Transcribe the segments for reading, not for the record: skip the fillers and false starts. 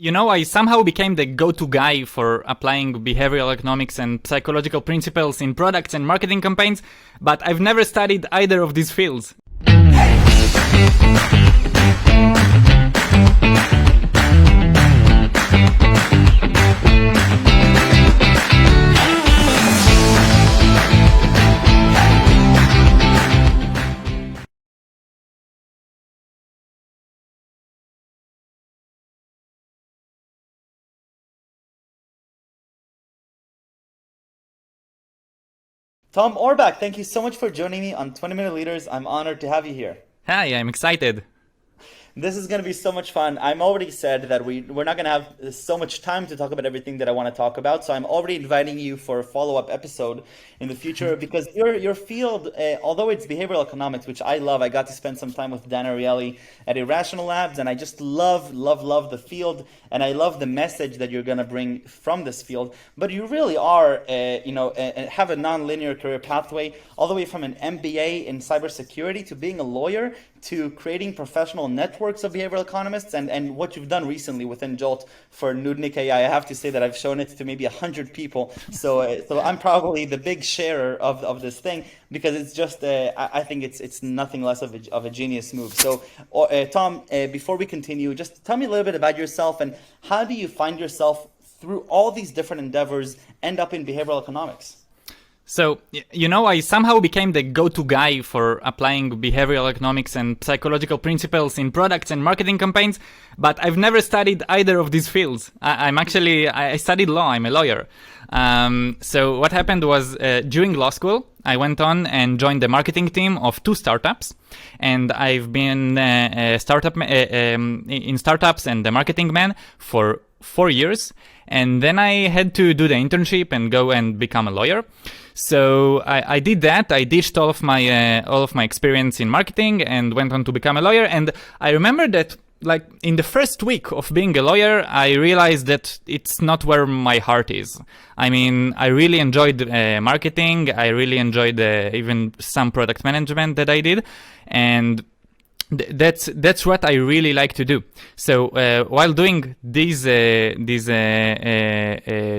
I somehow became the go-to guy for applying behavioral economics and psychological principles in products and marketing campaigns, but I've never studied either of these fields. Tom Orbach, thank you so much for joining me on 20 Minute Leaders. I'm honored to have you here. Hi, I'm excited. This is going to be so much fun. I'm already said that we're not going to have so much time to talk about everything that I want to talk about. So I'm already inviting you for a follow-up episode in the future because your field, although it's behavioral economics, which I love, I got to spend some time with Dan Ariely at Irrational Labs, and I just love the field, and I love the message that you're going to bring from this field. But you really are, have a non-linear career pathway, all the way from an MBA in cybersecurity to being a lawyer to creating professional networks of behavioral economists, and what you've done recently within Jolt for Nudnik AI. I have to say that I've shown it to maybe 100 people. So I'm probably the big sharer of this thing because it's just, I think it's nothing less of a genius move. So Tom, before we continue, just tell me a little bit about yourself and how do you find yourself through all these different endeavors end up in behavioral economics? So, I somehow became the go-to guy for applying behavioral economics and psychological principles in products and marketing campaigns, but I've never studied either of these fields. I studied law, I'm a lawyer. So what happened was, during law school, I went on and joined the marketing team of 2 startups, and I've been in startups and the marketing man for 4 years, and then I had to do the internship and go and become a lawyer. So I did that. I ditched all of my experience in marketing and went on to become a lawyer. And I remember that, like, in the first week of being a lawyer, I realized that it's not where my heart is. I mean, I really enjoyed marketing. I really enjoyed even some product management that I did, and that's what I really like to do. So while doing these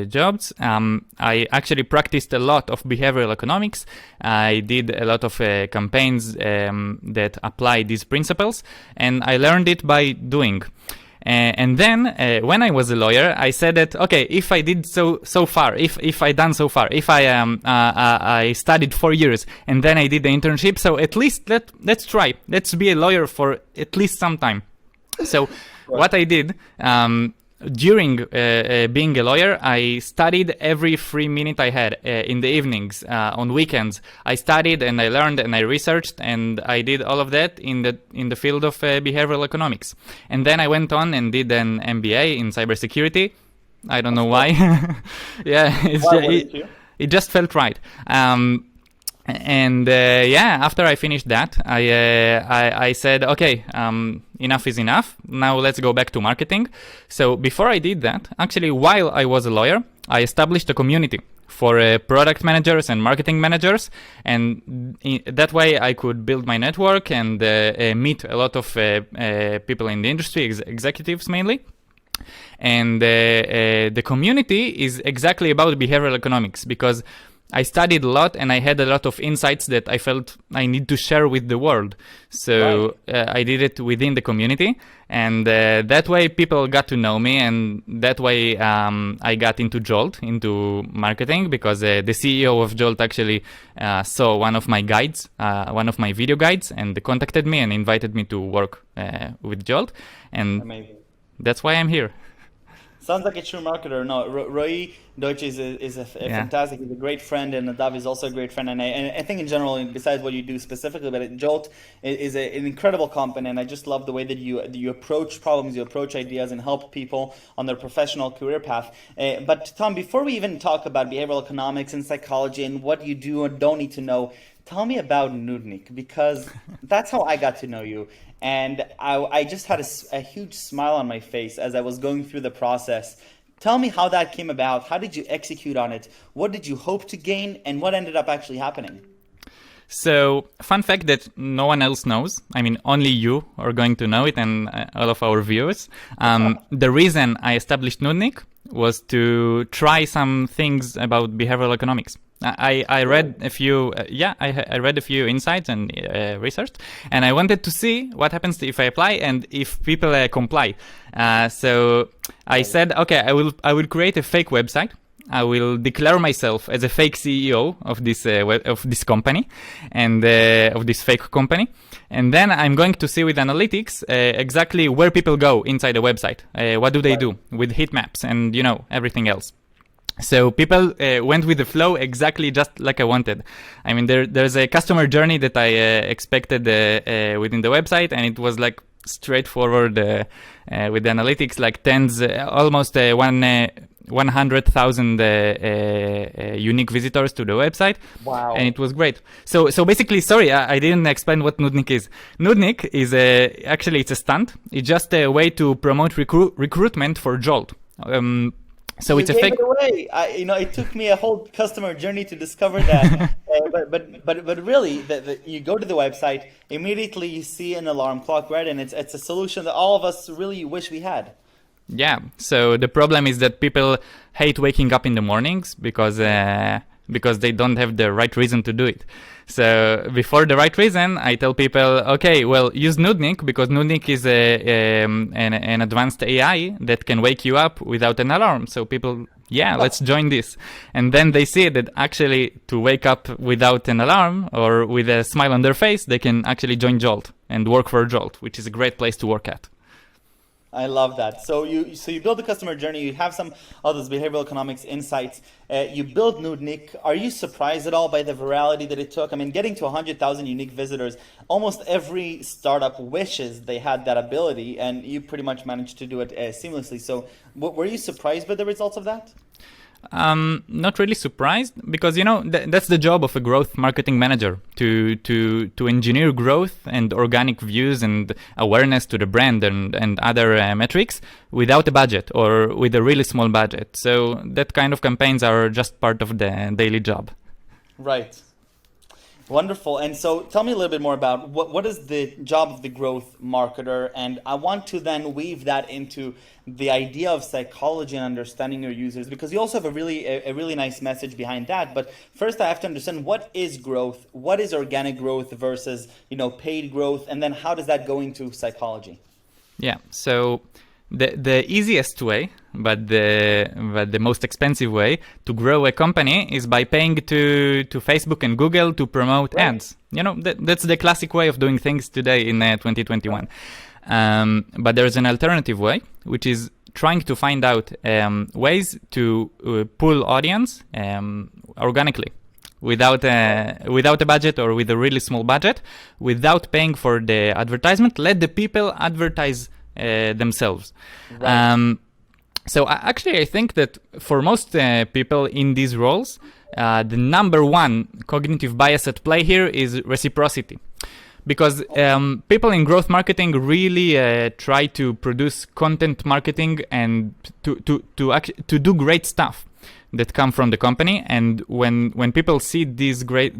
jobs, I actually practiced a lot of behavioral economics. I did a lot of campaigns that apply these principles, and I learned it by doing. And then, when I was a lawyer, I said that, okay, if I did so far, if I studied 4 years and then I did the internship, so at least let's try. Let's be a lawyer for at least some time. So what I did, during being a lawyer, I studied every free minute I had in the evenings, on weekends. I studied and I learned and I researched and I did all of that in the field of behavioral economics. And then I went on and did an MBA in cybersecurity. I don't know why. Yeah, it just felt right. After I finished that, I said, okay, enough is enough. Now let's go back to marketing. So before I did that, actually, while I was a lawyer, I established a community for product managers and marketing managers. And that way I could build my network and meet a lot of people in the industry, executives mainly. And the community is exactly about behavioral economics because I studied a lot and I had a lot of insights that I felt I need to share with the world. So I did it within the community, and that way people got to know me, and that way I got into Jolt, into marketing, because the CEO of Jolt actually saw one of my guides, one of my video guides, and contacted me and invited me to work with Jolt. And amazing. That's why I'm here. Sounds like a true marketer. No, Roy Deutsch is a fantastic, he's a great friend, and Nadav is also a great friend. And I think in general, besides what you do specifically, but Jolt is an incredible company, and I just love the way that you approach problems, you approach ideas, and help people on their professional career path. But Tom, before we even talk about behavioral economics and psychology and what you do and don't need to know, tell me about Nudnik, because that's how I got to know you. And I just had a huge smile on my face as I was going through the process. Tell me how that came about. How did you execute on it? What did you hope to gain? And what ended up actually happening? So, fun fact that no one else knows. I mean, only you are going to know it, and all of our viewers. The reason I established Nudnik was to try some things about behavioral economics. I read a few, I read a few insights and research, and I wanted to see what happens if I apply and if people comply. So I said, okay, I will create a fake website. I will declare myself as a fake CEO of this company and of this fake company, and then I'm going to see with analytics exactly where people go inside the website. What do they do with heat maps and everything else. So people went with the flow exactly just like I wanted. I mean, there's a customer journey that I expected within the website, and it was like straightforward with the analytics, like almost 100,000 unique visitors to the website. Wow. And it was great. So basically, sorry, I didn't explain what Nudnik is. Nudnik is actually it's a stunt. It's just a way to promote recruitment for Jolt. So you it's a gave fake. it away. It took me a whole customer journey to discover that. But really, you go to the website, immediately you see an alarm clock, right? And it's a solution that all of us really wish we had. Yeah. So the problem is that people hate waking up in the mornings because they don't have the right reason to do it. So before the right reason, I tell people, okay, well, use Nudnik, because Nudnik is an advanced AI that can wake you up without an alarm. So people, let's join this. And then they see that actually to wake up without an alarm or with a smile on their face, they can actually join Jolt and work for Jolt, which is a great place to work at. I love that. So you build the customer journey. You have some of those behavioral economics insights. You build Nudnik. Are you surprised at all by the virality that it took? I mean, getting to 100,000 unique visitors, almost every startup wishes they had that ability, and you pretty much managed to do it seamlessly. So were you surprised by the results of that? Not really surprised, because that's the job of a growth marketing manager, to engineer growth and organic views and awareness to the brand and other metrics without a budget or with a really small budget. So that kind of campaigns are just part of the daily job. Right. Wonderful. And so tell me a little bit more about what is the job of the growth marketer, and I want to then weave that into the idea of psychology and understanding your users, because you also have a really nice message behind that. But first I have to understand, what is growth? What is organic growth versus paid growth, and then how does that go into psychology? Yeah. So the easiest way, but the most expensive way to grow a company is by paying to Facebook and Google to promote ads. That's the classic way of doing things today in 2021. But there's an alternative way, which is trying to find out ways to pull audience organically, without a budget or with a really small budget, without paying for the advertisement. Let the people advertise themselves. Right. So actually, I think that for most people in these roles, the number one cognitive bias at play here is reciprocity. Because people in growth marketing really try to produce content marketing and to do great stuff that come from the company. And when people see these great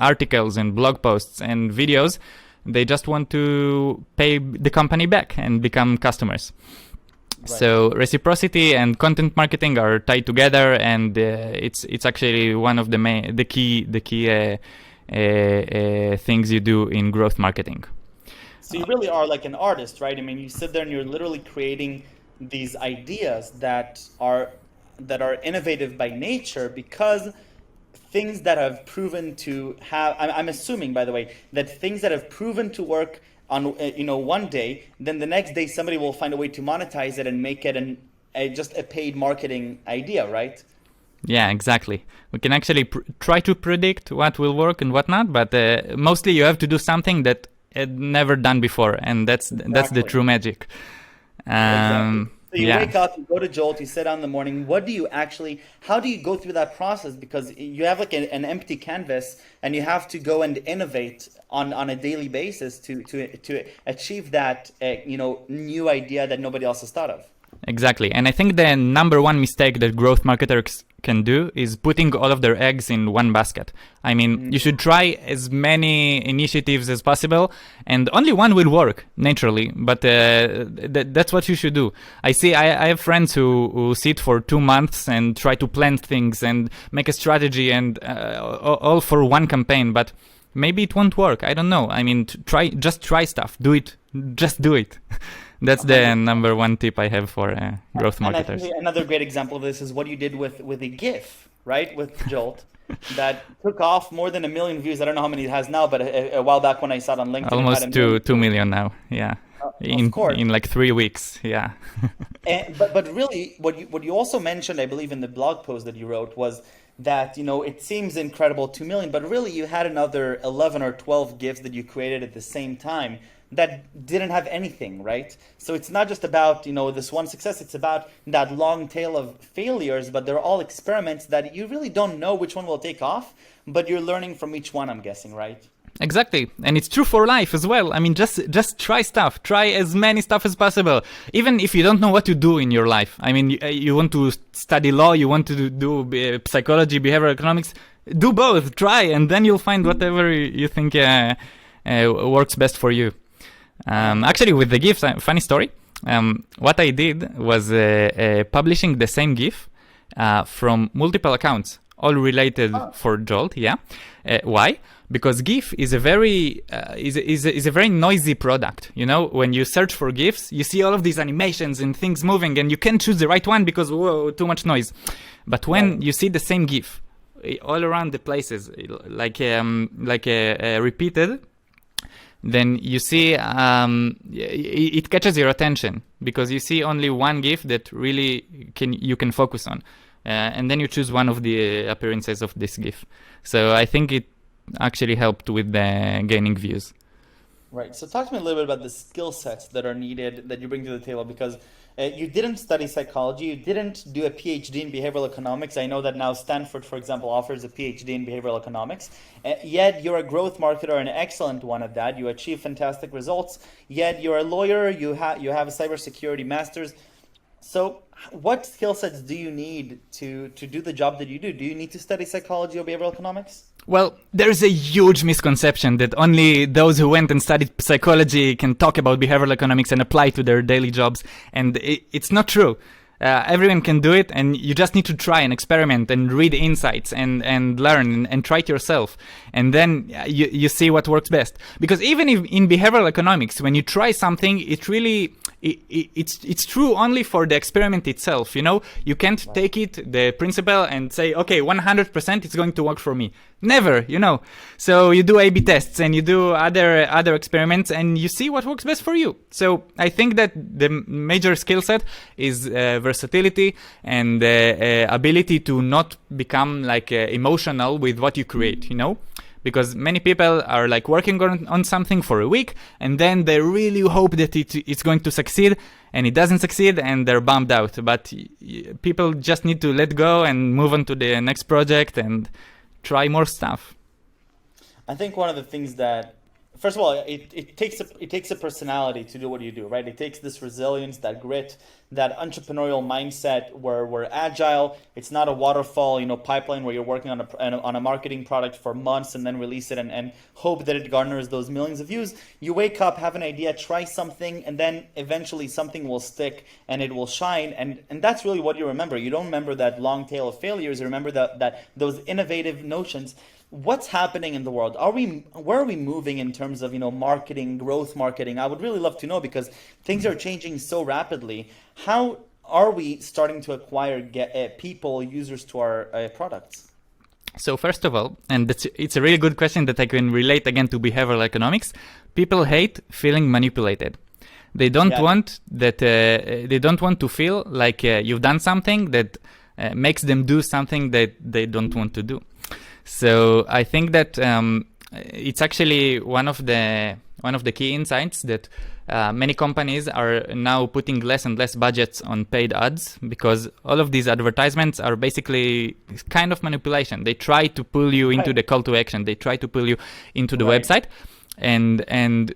articles and blog posts and videos, they just want to pay the company back and become customers. Right. So reciprocity and content marketing are tied together, and it's actually one of the key things you do in growth marketing. So you really are like an artist, right? I mean, you sit there and you're literally creating these ideas that are innovative by nature, because things that have proven to have, I'm assuming, by the way, that things that have proven to work on one day, then the next day somebody will find a way to monetize it and make it just a paid marketing idea, right? Yeah, exactly. We can actually try to predict what will work and what not, but mostly you have to do something that had never done before, and that's the true magic. Exactly. So you wake up, you go to Jolt, you sit down in the morning. How do you go through that process? Because you have like an empty canvas, and you have to go and innovate on a daily basis to achieve that new idea that nobody else has thought of. Exactly. And I think the number one mistake that growth marketers can do is putting all of their eggs in one basket. I mean, you should try as many initiatives as possible, and only one will work naturally. But that's what you should do. I have friends who sit for 2 months and try to plan things and make a strategy and all for one campaign. But maybe it won't work. I don't know. I mean, just try stuff. Do it. Just do it. That's the number one tip I have for growth marketers. And I think another great example of this is what you did with a GIF, right? With Jolt, that took off more than 1 million views. I don't know how many it has now, but a while back when I saw it on LinkedIn, almost it had 2 million now. Yeah, in like 3 weeks. Yeah. But really, what you also mentioned, I believe, in the blog post that you wrote was that, it seems incredible, 2 million, but really you had another 11 or 12 GIFs that you created at the same time that didn't have anything, right? So it's not just about, this one success, it's about that long tail of failures, but they're all experiments that you really don't know which one will take off, but you're learning from each one, I'm guessing, right? Exactly. And it's true for life as well. I mean, just try stuff. Try as many stuff as possible. Even if you don't know what to do in your life. I mean, you want to study law, you want to do psychology, behavioral economics, do both. Try, and then you'll find whatever you think works best for you. Actually, with the GIFs, funny story. What I did was publishing the same GIF from multiple accounts, all related for Jolt. Yeah. Why? Because GIF is a very is a very noisy product. When you search for GIFs, you see all of these animations and things moving, and you can't choose the right one because whoa, too much noise. But when you see the same GIF all around the places, like repeated, then you see it catches your attention because you see only one GIF that really you can focus on, and then you choose one of the appearances of this GIF. So I think it actually helped with the gaining views. Right. So talk to me a little bit about the skill sets that are needed that you bring to the table, because you didn't study psychology, you didn't do a PhD in behavioral economics. I know that now Stanford, for example, offers a PhD in behavioral economics, yet you're a growth marketer, an excellent one at that. You achieve fantastic results, yet you're a lawyer, you have a cybersecurity master's. So what skill sets do you need to do the job that you do? Do you need to study psychology or behavioral economics? Well, there's a huge misconception that only those who went and studied psychology can talk about behavioral economics and apply to their daily jobs. And it's not true. Everyone can do it, and you just need to try and experiment and read insights and learn and try it yourself. And then you see what works best. Because even if in behavioral economics, when you try something, it really... It's true only for the experiment itself. You can't take the principle and say, okay, 100% it's going to work for me. Never. So you do A/B tests and you do other experiments and you see what works best for you. So I think that the major skill set is versatility and ability to not become emotional with what you create. Because many people are working on something for a week and then they really hope that it's going to succeed, and it doesn't succeed and they're bummed out. But people just need to let go and move on to the next project and try more stuff. I think one of the things that, first of all, it takes a personality to do what you do, right? It takes this resilience, that grit, that entrepreneurial mindset where we're agile. It's not a waterfall, pipeline where you're working on a marketing product for months and then release it and hope that it garners those millions of views. You wake up, have an idea, try something, and then eventually something will stick and it will shine. And that's really what you remember. You don't remember that long tail of failures. You remember that those innovative notions. What's happening in the world? Where are we moving in terms of marketing, growth marketing? I would really love to know, because things are changing so rapidly. How are we starting to acquire people, users to our products? So first of all, and it's a really good question that I can relate again to behavioral economics. People hate feeling manipulated. They don't want that. They don't want to feel like you've done something that makes them do something that they don't want to do. So I think that it's actually one of the key insights that many companies are now putting less and less budgets on paid ads, because all of these advertisements are basically kind of manipulation. They try to pull you into the call to action. They try to pull you into the website. and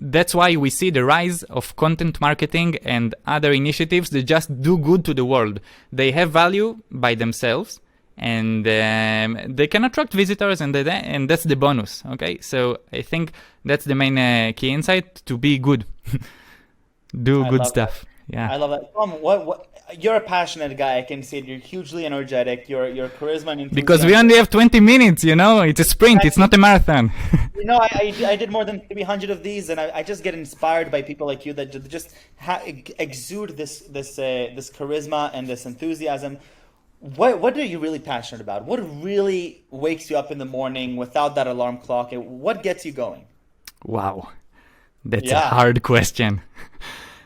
that's why we see the rise of content marketing and other initiatives that just do good to the world. They have value by themselves, and they can attract visitors, and that's the bonus. Okay, so I think that's the main key insight: to be good, do good stuff. Yeah, I love that. What you're a passionate guy. I can see it. You're hugely energetic. Your charisma and enthusiasm. Because we only have 20 minutes, it's a sprint. It's not a marathon. I did more than 300 of these, and I just get inspired by people like you that just exude this charisma and this enthusiasm. What are you really passionate about? What really wakes you up in the morning without that alarm clock? What gets you going? Wow, that's a hard question.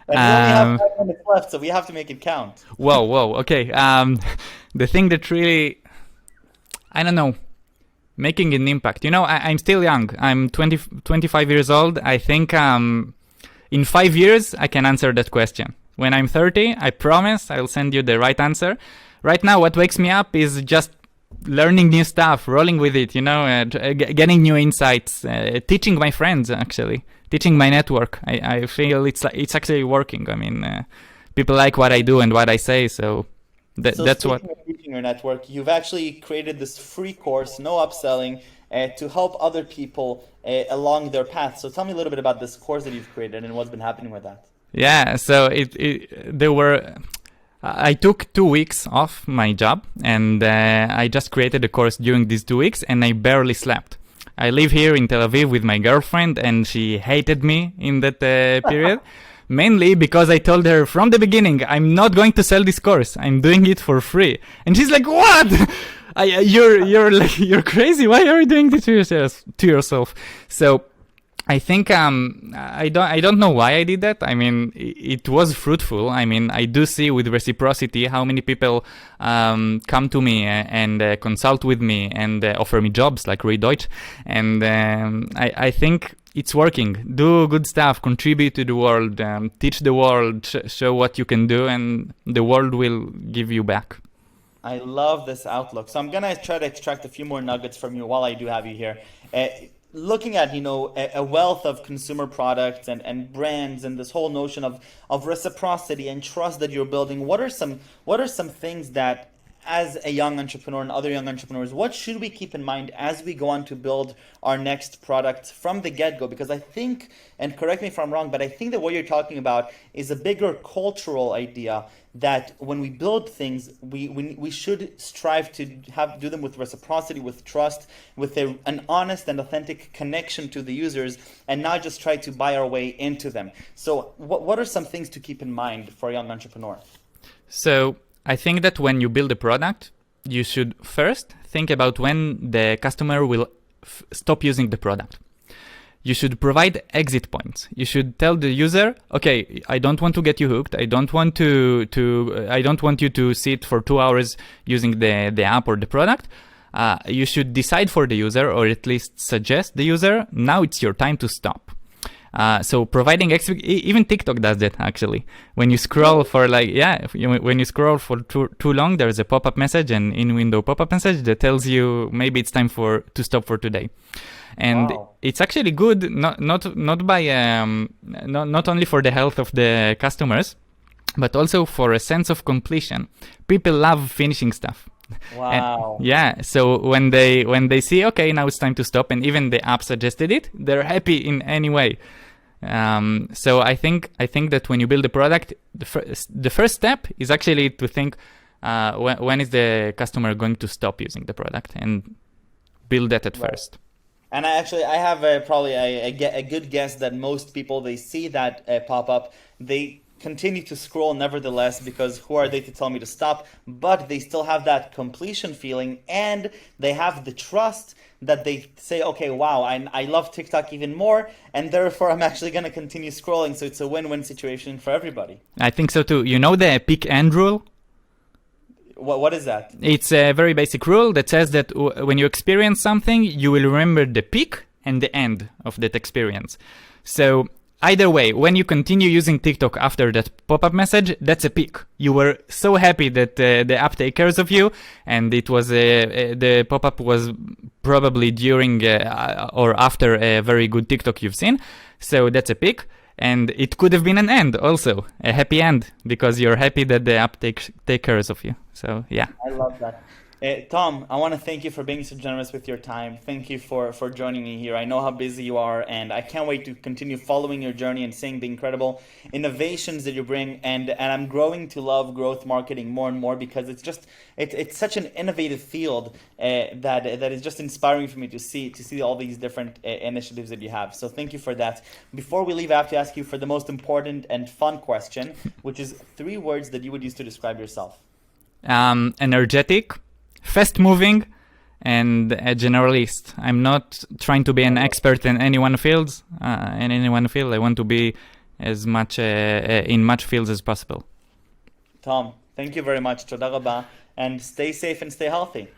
And we only have 5 minutes left, so we have to make it count. Whoa, okay. The thing that really, I don't know, making an impact. I'm still young. I'm 25 years old. I think in 5 years, I can answer that question. When I'm 30, I promise I'll send you the right answer. Right now, what wakes me up is just learning new stuff, rolling with it, getting new insights, teaching my friends, actually. Teaching my network. I feel it's actually working. I mean, people like what I do and what I say, so that's what. Teaching your network, you've actually created this free course, no upselling, to help other people along their path. So tell me a little bit about this course that you've created and what's been happening with that. Yeah, so I took 2 weeks off my job, and I just created a course during these 2 weeks, and I barely slept. I live here in Tel Aviv with my girlfriend, and she hated me in that period, mainly because I told her from the beginning, I'm not going to sell this course. I'm doing it for free. And she's like, what? You're crazy. Why are you doing this to yourself? So I think I don't know why I did that. I mean, it was fruitful. I mean, I do see with reciprocity how many people come to me and consult with me and offer me jobs like Ray Deutsch. And I think it's working. Do good stuff, contribute to the world, teach the world, show what you can do, and the world will give you back. I love this outlook. So I'm going to try to extract a few more nuggets from you while I do have you here. Looking at, a wealth of consumer products and brands and this whole notion of reciprocity and trust that you're building, what are some things that, as a young entrepreneur and other young entrepreneurs, what should we keep in mind as we go on to build our next product from the get-go? Because I think, and correct me if I'm wrong, but I think that what you're talking about is a bigger cultural idea that when we build things, we should strive to do them with reciprocity, with trust, with an honest and authentic connection to the users, and not just try to buy our way into them. So what are some things to keep in mind for a young entrepreneur? So I think that when you build a product, you should first think about when the customer will stop using the product. You should provide exit points. You should tell the user, okay, I don't want to get you hooked. I don't want you to sit for 2 hours using the app or the product. You should decide for the user, or at least suggest the user, now it's your time to stop. So providing even TikTok does that, actually. When you scroll for when you scroll for too long, there's a pop-up message, an in-window pop-up message that tells you maybe it's time to stop for today. And it's actually good, not only for the health of the customers, but also for a sense of completion. People love finishing stuff. Wow. And so when they see, okay, now it's time to stop, and even the app suggested it, they're happy in any way. So I think that when you build a product, the first step is actually to think when is the customer going to stop using the product, and build that at first. And I have probably a good guess that most people, they see that pop up, they continue to scroll nevertheless, because who are they to tell me to stop? But they still have that completion feeling, and they have the trust that they say, okay, wow, I love TikTok even more, and therefore I'm actually going to continue scrolling. So it's a win-win situation for everybody. I think so too. You know the peak end rule? What is that? It's a very basic rule that says that when you experience something, you will remember the peak and the end of that experience. So either way, when you continue using TikTok after that pop-up message, that's a peak. You were so happy that the app takes care of you, and it was the pop-up was probably during or after a very good TikTok you've seen. So that's a peak. And it could have been an end also, a happy end, because you're happy that the app take care of you. So yeah. I love that. Tom, I want to thank you for being so generous with your time. Thank you for joining me here. I know how busy you are, and I can't wait to continue following your journey and seeing the incredible innovations that you bring. And I'm growing to love growth marketing more and more, because it's such an innovative field that is just inspiring for me to see all these different initiatives that you have. So thank you for that. Before we leave, I have to ask you for the most important and fun question, which is 3 words that you would use to describe yourself. Energetic, fast-moving, and a generalist. I'm not trying to be an expert in any one field. I want to be as much in much fields as possible. Tom, thank you very much. Toda rabba, and stay safe and stay healthy.